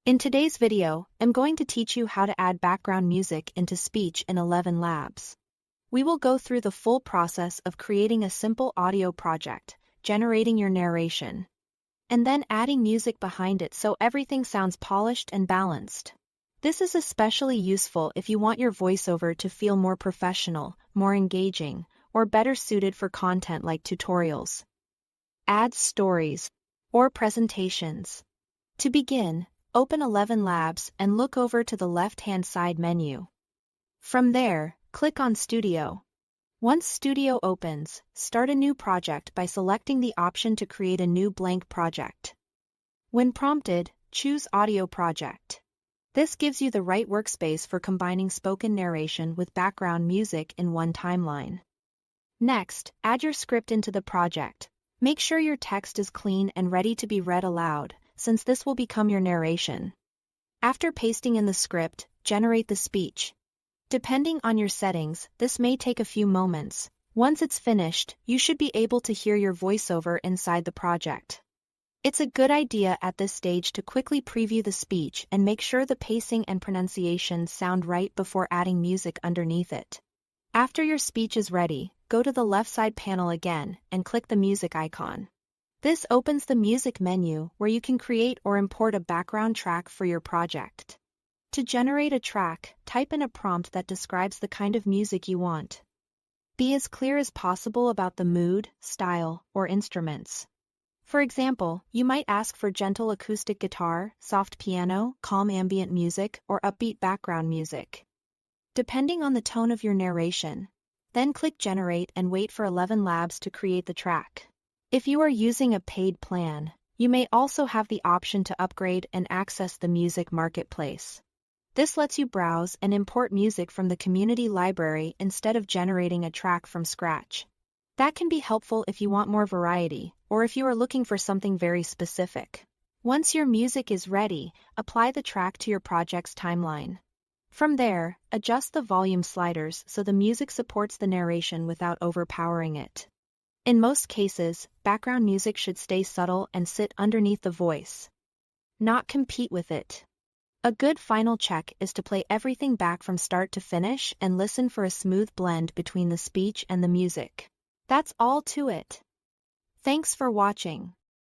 In today's video, I'm going to teach you how to add background music into speech in Elevenlabs. We will go through the full process of creating a simple audio project, generating your narration, and then adding music behind it so everything sounds polished and balanced. This is especially useful if you want your voiceover to feel more professional, more engaging, or better suited for content like tutorials, ads, stories, or presentations. To begin, open Elevenlabs and look over to the left-hand side menu. From there, click on Studio. Once Studio opens, start a new project by selecting the option to create a new blank project. When prompted, choose Audio Project. This gives you the right workspace for combining spoken narration with background music in one timeline. Next, add your script into the project. Make sure your text is clean and ready to be read aloud, since this will become your narration. After pasting in the script, generate the speech. Depending on your settings, this may take a few moments. Once it's finished, you should be able to hear your voiceover inside the project. It's a good idea at this stage to quickly preview the speech and make sure the pacing and pronunciation sound right before adding music underneath it. After your speech is ready, go to the left side panel again and click the music icon. This opens the music menu where you can create or import a background track for your project. To generate a track, type in a prompt that describes the kind of music you want. Be as clear as possible about the mood, style, or instruments. For example, you might ask for gentle acoustic guitar, soft piano, calm ambient music, or upbeat background music, depending on the tone of your narration. Then click Generate and wait for Elevenlabs to create the track. If you are using a paid plan, you may also have the option to upgrade and access the music marketplace. This lets you browse and import music from the community library instead of generating a track from scratch. That can be helpful if you want more variety, or if you are looking for something very specific. Once your music is ready, apply the track to your project's timeline. From there, adjust the volume sliders so the music supports the narration without overpowering it. In most cases, background music should stay subtle and sit underneath the voice, not compete with it. A good final check is to play everything back from start to finish and listen for a smooth blend between the speech and the music. That's all to it. Thanks for watching.